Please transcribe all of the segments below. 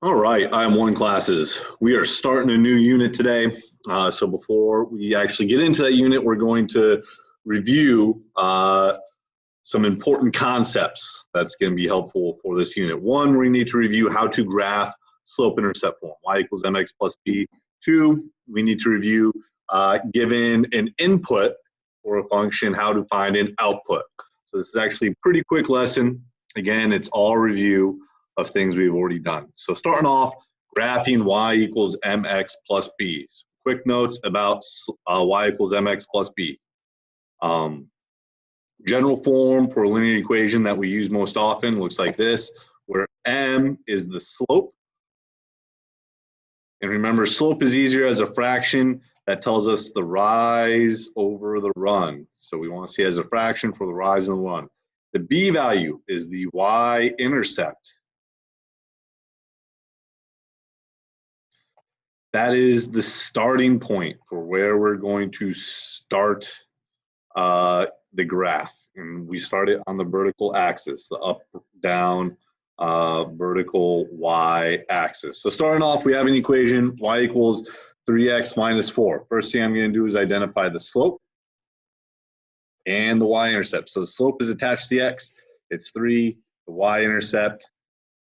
All right, IM1 classes. We are starting a new unit today. So before we actually get into that unit, we're going to review some important concepts that's going to be helpful for this unit. One, we need to review how to graph slope-intercept form, y equals mx plus b. Two, we need to review given an input for a function, how to find an output. So this is actually a pretty quick lesson. Again, it's all review of things we've already done. So starting off, graphing y equals mx plus b. So quick notes about y equals mx plus b. General form for a linear equation that we use most often looks like this, where m is the slope. And remember, slope is easier as a fraction. That tells us the rise over the run. So we want to see it as a fraction for the rise and the run. The b value is the y-intercept. That is the starting point for where we're going to start the graph. And we start it on the vertical axis, the up, down, vertical y axis. So starting off, we have an equation, y equals 3x minus 4. First thing I'm going to do is identify the slope and the y-intercept. So the slope is attached to the x, it's 3. The y-intercept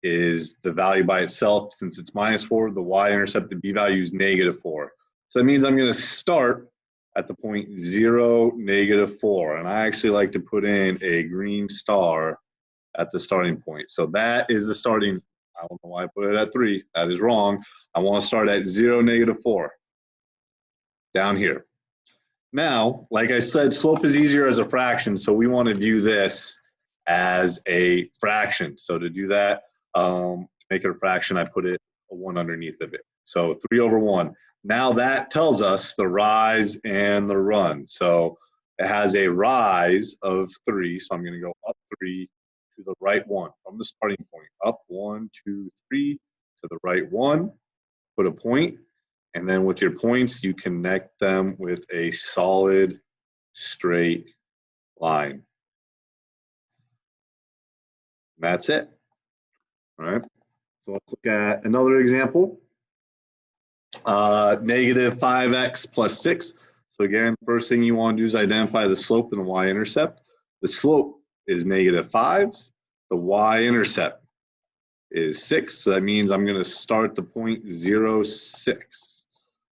is the value by itself. Since it's minus 4, the y-intercept, the b value is negative 4. So that means I'm going to start at the point 0, negative 4. And I actually like to put in a green star at the starting point. So that is the starting. I don't know why I put it at 3. That is wrong. I want to start at 0, negative 4. Down here. Now, like I said, slope is easier as a fraction, so we want to view this as a fraction. So to do that, to make it a fraction, I put it a 1 underneath of it. So 3 over 1. Now that tells us the rise and the run. So it has a rise of 3, so I'm going to go up 3 to the right 1 from the starting point. Up 1, 2, 3 to the right 1. Put a point. And then with your points, you connect them with a solid, straight line. And that's it. All right. So let's look at another example. Negative 5x plus 6. So again, first thing you want to do is identify the slope and the y-intercept. The slope is negative 5. The y-intercept is 6. So that means I'm going to start the point 0, 6.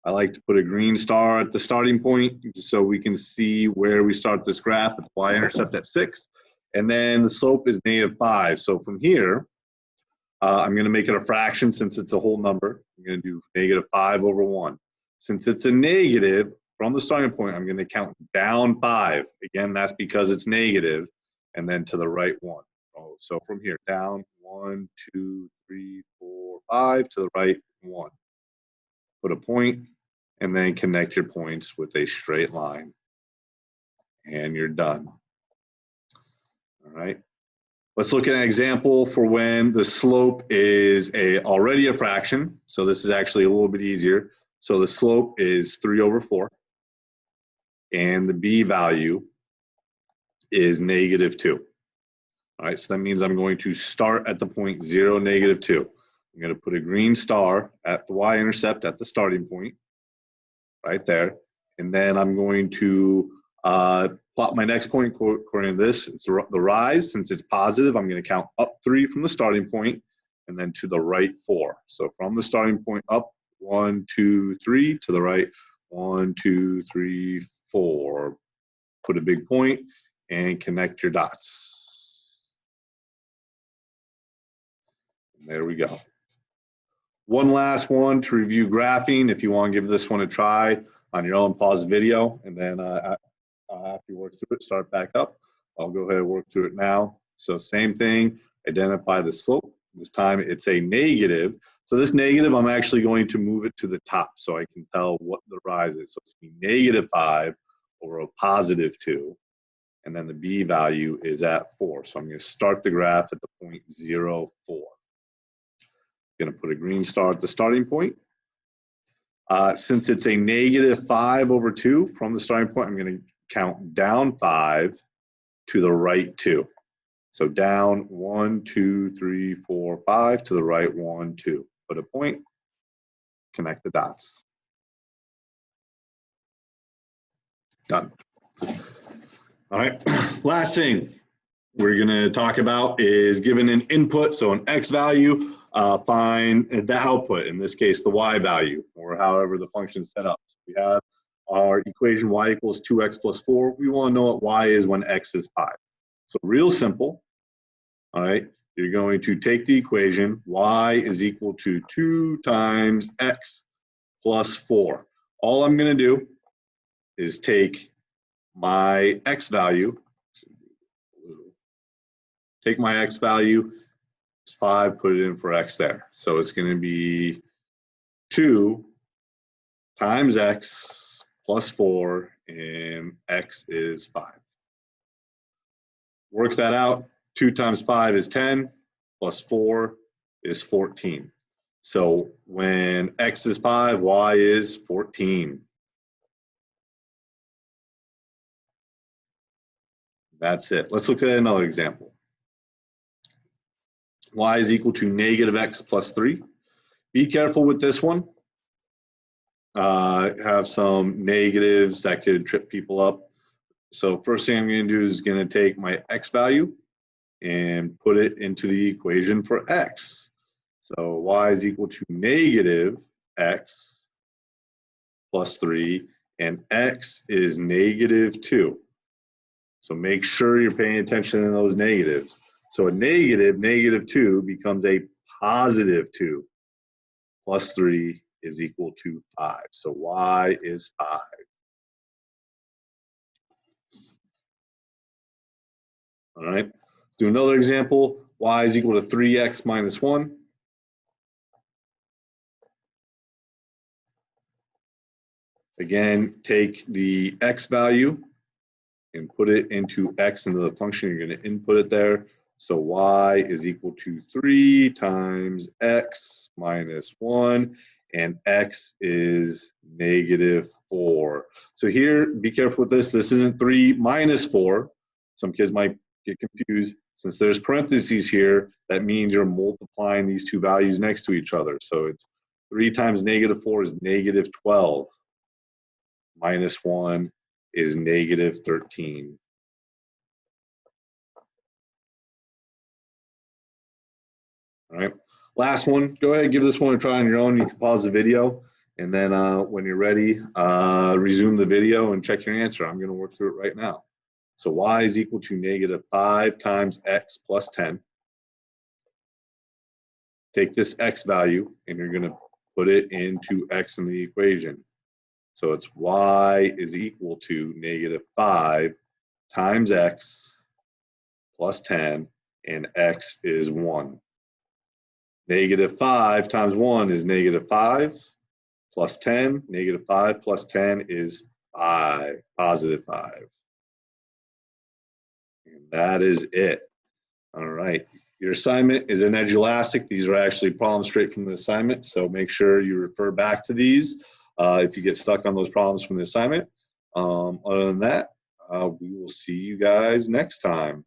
I like to put a green star at the starting point just so we can see where we start this graph at the y-intercept at 6. And then the slope is negative 5. So from here, I'm going to make it a fraction since it's a whole number. I'm going to do negative 5 over 1. Since it's a negative, from the starting point, I'm going to count down 5. Again, that's because it's negative, and then to the right 1. Oh, so from here, down 1, 2, 3, 4, 5, to the right 1. Put a point, and then connect your points with a straight line. And you're done. All right. Let's look at an example for when the slope is already a fraction. So this is actually a little bit easier. So the slope is 3 over 4. And the b value is negative 2. All right, so that means I'm going to start at the point 0, negative 2. I'm going to put a green star at the y-intercept at the starting point, right there. And then I'm going to plot my next point according to this. It's the rise. Since it's positive, I'm going to count up 3 from the starting point and then to the right 4. So from the starting point up 1, 2, 3 to the right 1, 2, 3, 4. Put a big point and connect your dots. And there we go. One last one to review graphing. If you want to give this one a try on your own, pause the video, and then after you work through it, start back up. I'll go ahead and work through it now. So same thing, identify the slope. This time it's a negative. So this negative, I'm actually going to move it to the top so I can tell what the rise is. So it's going to be negative 5 over a positive 2. And then the b value is at 4. So I'm going to start the graph at the point 0, 4. I'm going to put a green star at the starting point. Since it's a negative 5 over 2 from the starting point, I'm going to count down 5 to the right 2. So down 1, 2, 3, 4, 5 to the right 1, 2. put a point, connect the dots. Done. All right, last thing we're gonna talk about is given an input, so an X value, find the output, in this case, the Y value, or however the function is set up. So we have our equation Y equals 2X plus 4. We wanna know what Y is when X is 5. So real simple, all right? You're going to take the equation, Y is equal to 2 times X plus 4. All I'm gonna do is take my X value, take my X value, it's 5, put it in for X there. So it's gonna be 2 times X plus 4, and X is 5. Work that out, 2 times 5 is 10, plus 4 is 14. So when X is 5, Y is 14. That's it. Let's look at another example. Y is equal to negative X plus 3. Be careful with this one. Have some negatives that could trip people up. So first thing I'm going to do is going to take my X value and put it into the equation for X. So Y is equal to negative X plus 3, and X is negative 2. So make sure you're paying attention to those negatives. So a negative 2 becomes a positive 2. Plus 3 is equal to 5. So Y is 5. All right. Do another example. Y is equal to 3X minus 1. Again, take the X value and put it into X into the function. You're going to input it there. So Y is equal to 3 times X minus 1, and X is negative 4. So here, be careful with this. This isn't 3 minus 4. Some kids might get confused. Since there's parentheses here, that means you're multiplying these two values next to each other. So it's 3 times negative 4 is negative 12. Minus 1 is negative 13. All right, last one. Go ahead and give this one a try on your own. You can pause the video, and then when you're ready, resume the video and check your answer. I'm going to work through it right now. So Y is equal to negative 5 times X plus 10. Take this X value, and you're going to put it into X in the equation. So it's Y is equal to negative 5 times X plus 10, and X is 1. Negative 5 times 1 is negative 5 plus 10. Negative 5 plus 10 is 5, positive 5. And that is it. All right. Your assignment is in Edulastic. These are actually problems straight from the assignment, so make sure you refer back to these if you get stuck on those problems from the assignment. Other than that, we will see you guys next time.